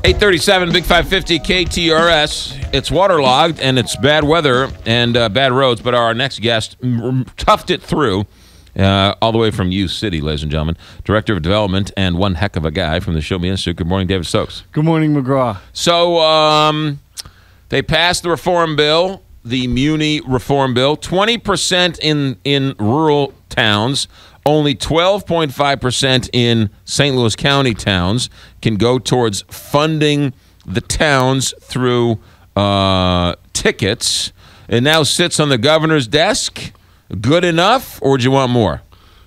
837, Big 550 KTRS. It's waterlogged and it's bad weather and bad roads, but our next guest toughed it through all the way from U City, ladies and gentlemen. Director of Development and one heck of a guy from the Show Me Institute. Good morning, David Stokes. Good morning, McGraw. So they passed the reform bill, the Muni reform bill, 20% in rural towns. Only 12.5% in St. Louis County towns can go towards funding the towns through tickets. It now sits on the governor's desk. Good enough, or do you want more?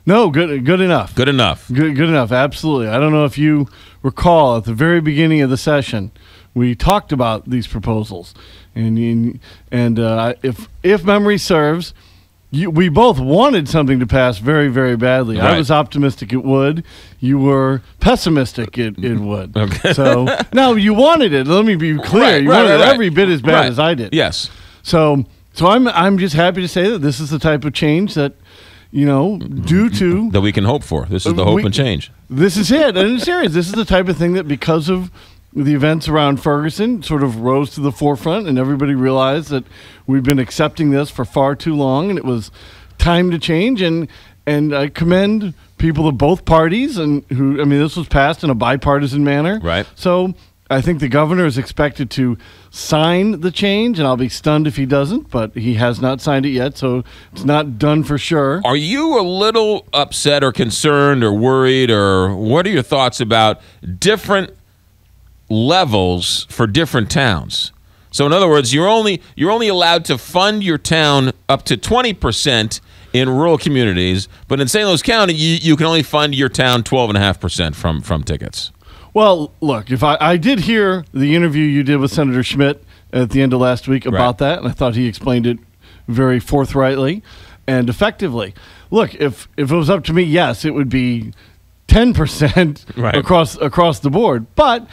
No, good enough. Good enough. Good enough, absolutely. I don't know if you recall, at the very beginning of the session, we talked about these proposals. And if memory serves, we both wanted something to pass very, very badly. Right. I was optimistic it would. You were pessimistic it would. Okay. So, no, you wanted it. Let me be clear. Right, you right, wanted right, it every bit as bad as I did. Yes. So I'm just happy to say that this is the type of change that, due to... that we can hope for. This is the hope and change. This is it. And in serious, this is the type of thing that, because of the events around Ferguson, sort of rose to the forefront, and everybody realized that we've been accepting this for far too long, and it was time to change. And I commend people of both parties, this was passed in a bipartisan manner. Right. So I think the governor is expected to sign the change, and I'll be stunned if he doesn't, but he has not signed it yet, so it's not done for sure. Are you a little upset or concerned or worried, or what are your thoughts about different levels for different towns? So in other words, you're only allowed to fund your town up to 20% in rural communities, but in St. Louis County, you can only fund your town 12.5% from tickets. Well, look, if I did hear the interview you did with Senator Schmidt at the end of last week about that, and I thought he explained it very forthrightly and effectively. Look, if it was up to me, yes, it would be 10% across the board. But,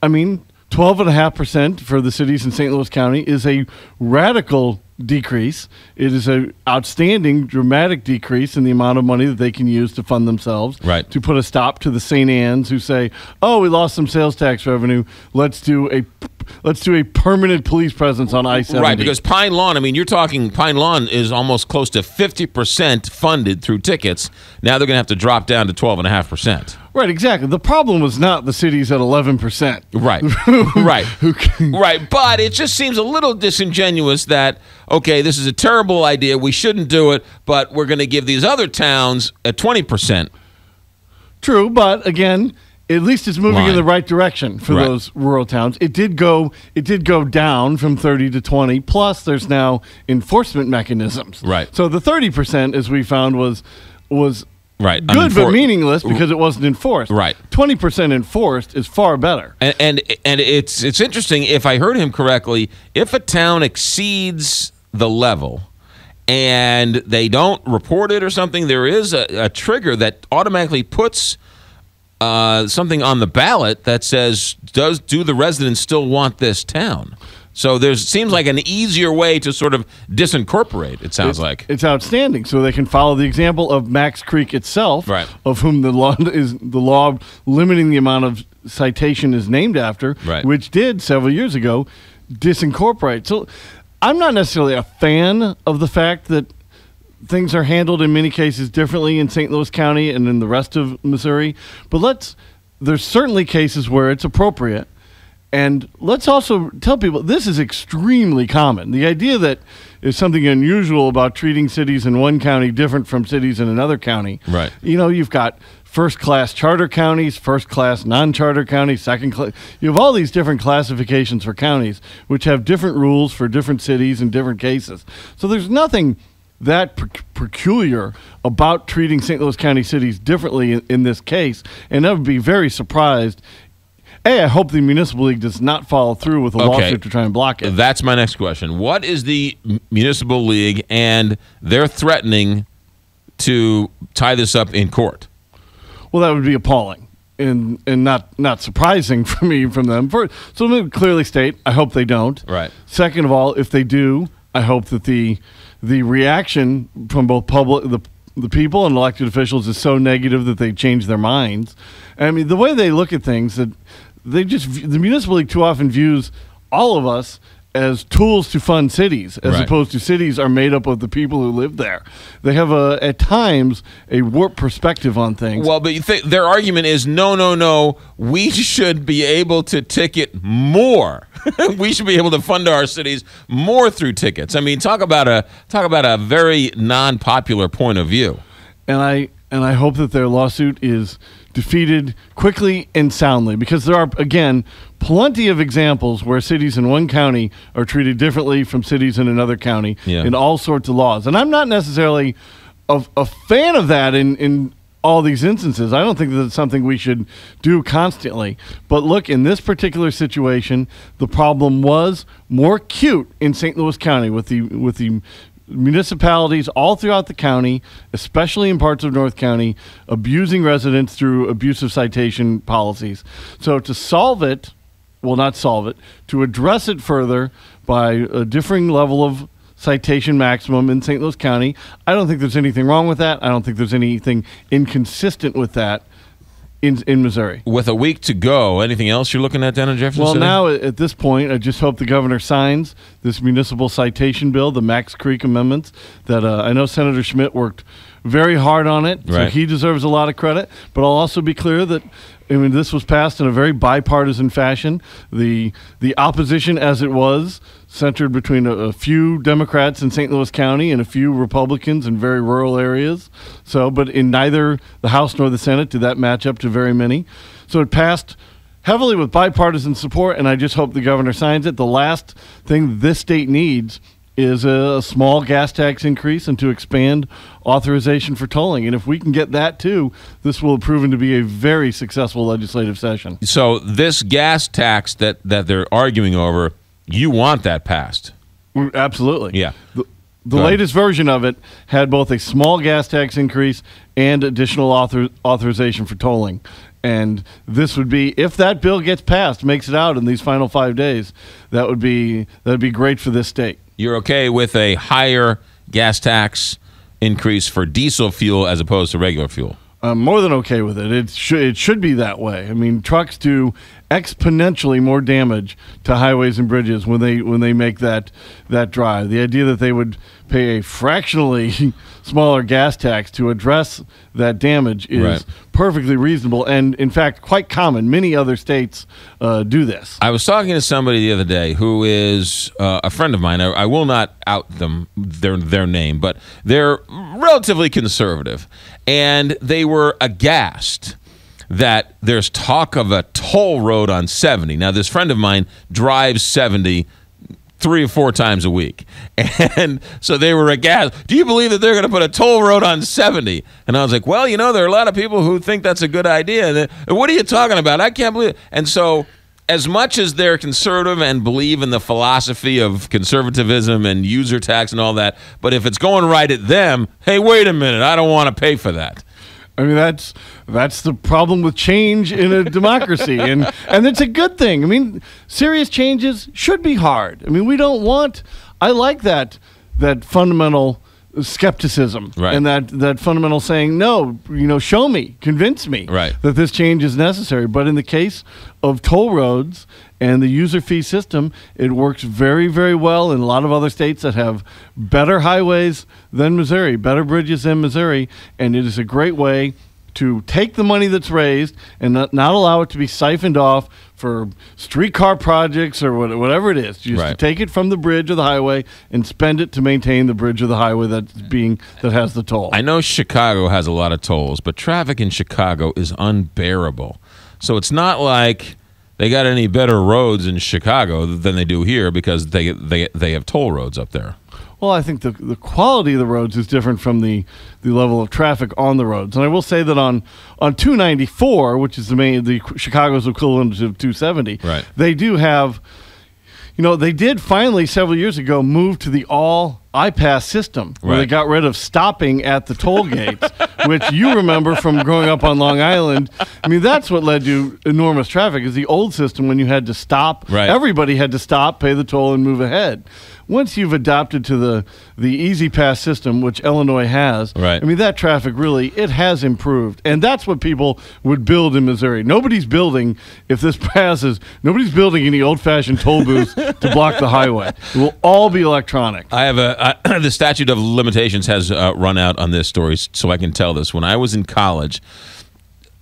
12.5% for the cities in St. Louis County is a radical decrease. It is an outstanding, dramatic decrease in the amount of money that they can use to fund themselves. Right. To put a stop to the St. Anne's who say, "Oh, we lost some sales tax revenue. Let's do a permanent police presence on I-70." Right, because Pine Lawn, you're talking Pine Lawn is almost close to 50% funded through tickets. Now they're going to have to drop down to 12.5%. Right, exactly. The problem was not the cities at 11%. Right, right, right. But it just seems a little disingenuous that, okay, this is a terrible idea. We shouldn't do it, but we're going to give these other towns a 20%. True, but again, at least it's moving in the right direction for those rural towns. It did go down from 30 to 20. Plus, there's now enforcement mechanisms. Right. So the 30%, as we found, was right. Good but meaningless because it wasn't enforced. Right. 20% enforced is far better. And it's interesting, if I heard him correctly, if a town exceeds the level and they don't report it or something, there is a trigger that automatically puts something on the ballot that says, do the residents still want this town? So seems like an easier way to sort of disincorporate, it sounds like. It's outstanding. So they can follow the example of Max Creek itself, right, of whom the law limiting the amount of citation is named after, right, which did several years ago disincorporate. So I'm not necessarily a fan of the fact that things are handled in many cases differently in St. Louis County and in the rest of Missouri, but there's certainly cases where it's appropriate. And let's also tell people this is extremely common. The idea that there's something unusual about treating cities in one county different from cities in another county. Right. You've got first-class charter counties, first-class non-charter counties, second-class. You have all these different classifications for counties, which have different rules for different cities in different cases. So there's nothing that peculiar about treating St. Louis County cities differently in this case, and I would be very surprised. I hope the Municipal League does not follow through with a lawsuit to try and block it. That's my next question. What is the Municipal League, and they're threatening to tie this up in court? Well, that would be appalling and not surprising for me from them. So let me clearly state, I hope they don't. Right. Second of all, if they do, I hope that the reaction from both the people and elected officials is so negative that they change their minds. The way they look at things, that the Municipal League too often views all of us as tools to fund cities, as opposed to cities are made up of the people who live there. They have at times a warped perspective on things. Well, but you think their argument is no. We should be able to ticket more. We should be able to fund our cities more through tickets. I mean, talk about a very non-popular point of view. And I hope that their lawsuit is defeated quickly and soundly, because there are, again, plenty of examples where cities in one county are treated differently from cities in another county in all sorts of laws. And I'm not necessarily a fan of that in all these instances. I don't think that's something we should do constantly. But look, in this particular situation, the problem was more acute in St. Louis County with the municipalities all throughout the county, especially in parts of North County, abusing residents through abusive citation policies. So to solve it, well, not solve it, to address it further by a differing level of citation maximum in St. Louis County, I don't think there's anything wrong with that. I don't think there's anything inconsistent with that in Missouri. With a week to go, anything else you're looking at down in Jefferson City? Well, now at this point, I just hope the governor signs this municipal citation bill, the Max Creek amendments, that I know Senator Schmidt worked very hard on it, so he deserves a lot of credit. But I'll also be clear that this was passed in a very bipartisan fashion. The opposition, as it was, centered between a few Democrats in St. Louis County and a few Republicans in very rural areas. So, but in neither the House nor the Senate did that match up to very many. So it passed heavily with bipartisan support, and I just hope the governor signs it. The last thing this state needs is a small gas tax increase and to expand authorization for tolling. And if we can get that too, this will have proven to be a very successful legislative session. So this gas tax that they're arguing over, you want that passed? Absolutely. Yeah. The latest version of it had both a small gas tax increase and additional authorization for tolling. And this would be, if that bill gets passed, makes it out in these final 5 days, that'd be great for this state. You're okay with a higher gas tax increase for diesel fuel as opposed to regular fuel? I'm more than okay with it. It should be that way. I mean, trucks do exponentially more damage to highways and bridges when they make that drive. The idea that they would pay a fractionally smaller gas tax to address that damage is perfectly reasonable and, in fact, quite common. Many other states do this. I was talking to somebody the other day who is a friend of mine. I will not out their name, but they're relatively conservative, and they were aghast that there's talk of a toll road on 70. Now, this friend of mine drives 70 3 or 4 times a week. And so they were aghast. Do you believe that they're going to put a toll road on 70? And I was like, well, there are a lot of people who think that's a good idea. And what are you talking about? I can't believe it. And so as much as they're conservative and believe in the philosophy of conservatism and user tax and all that, but if it's going right at them, hey, wait a minute, I don't want to pay for that. I mean, that's the problem with change in a democracy, and it's a good thing. I mean, serious changes should be hard. I mean, we don't want. I like that fundamental skepticism and that fundamental saying, no, show me, convince me that this change is necessary. But in the case of toll roads and the user fee system, it works very, very well in a lot of other states that have better highways than Missouri, better bridges than Missouri, and it is a great way to take the money that's raised and not allow it to be siphoned off for streetcar projects or whatever it is. Just to take it from the bridge or the highway and spend it to maintain the bridge or the highway that has the toll. I know Chicago has a lot of tolls, but traffic in Chicago is unbearable. So it's not like they got any better roads in Chicago than they do here because they have toll roads up there. Well, I think the quality of the roads is different from the level of traffic on the roads. And I will say that on 294, which is the Chicago's equivalent of 270, they do have, they did finally several years ago move to the all iPass system where they Right. got rid of stopping at the toll gates, which you remember from growing up on Long Island. I mean, that's what led to enormous traffic is the old system when you had to stop. Right. Everybody had to stop, pay the toll, and move ahead. Once you've adopted to the Easy Pass system, which Illinois has, Right. I mean, that traffic really, it has improved. And that's what people would build in Missouri. Nobody's building, if this passes, nobody's building any old-fashioned toll booths to block the highway. It will all be electronic. I have the statute of limitations has run out on this story, so I can tell this. When I was in college,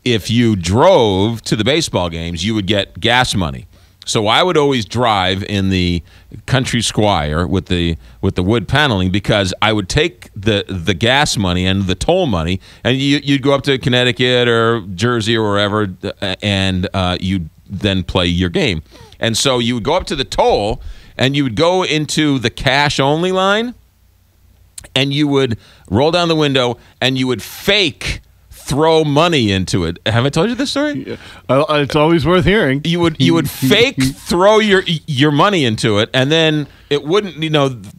if you drove to the baseball games, you would get gas money. So I would always drive in the Country Squire with the wood paneling because I would take the gas money and the toll money, and you'd go up to Connecticut or Jersey or wherever, and you'd then play your game. And so you would go up to the toll, and you would go into the cash only line, and you would roll down the window, and you would fake throw money into it. Have I told you this story? It's always worth hearing. You would fake throw your money into it, and then it wouldn't.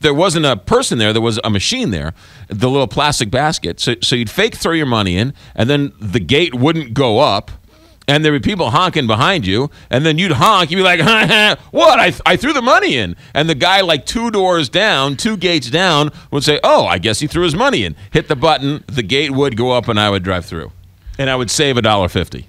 There wasn't a person there. There was a machine there, the little plastic basket. So you'd fake throw your money in, and then the gate wouldn't go up, and there'd be people honking behind you, and then you'd honk. You'd be like, "What? I threw the money in." And the guy like 2 doors down, 2 gates down, would say, "Oh, I guess he threw his money in." Hit the button, the gate would go up, and I would drive through, and I would save $1.50.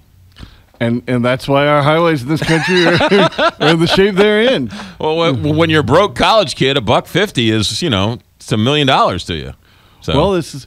And that's why our highways in this country are the shape they're in. Well, when you're a broke college kid, $1.50 is it's $1 million to you. So Well, this is.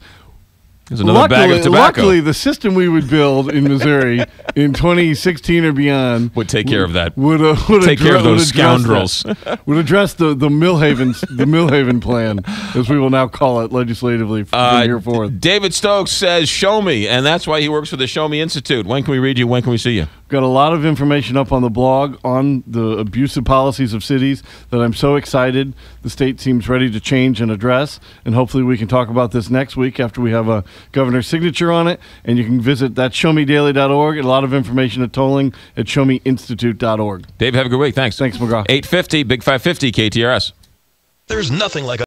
there's another bag of tobacco. Luckily, the system we would build in Missouri in 2016 or beyond Would take care of that. Would Take care of those scoundrels. Would address the Millhaven plan, as we will now call it legislatively from here forward. David Stokes says, "Show me," and that's why he works for the Show Me Institute. When can we read you? When can we see you? Got a lot of information up on the blog on the abusive policies of cities that I'm so excited the state seems ready to change and address. And hopefully we can talk about this next week after we have a governor's signature on it. And you can visit that showmedaily.org and a lot of information at tolling at showmeinstitute.org. Dave, have a good week. Thanks. Thanks, McGraw. 850, Big 550, KTRS. There's nothing like a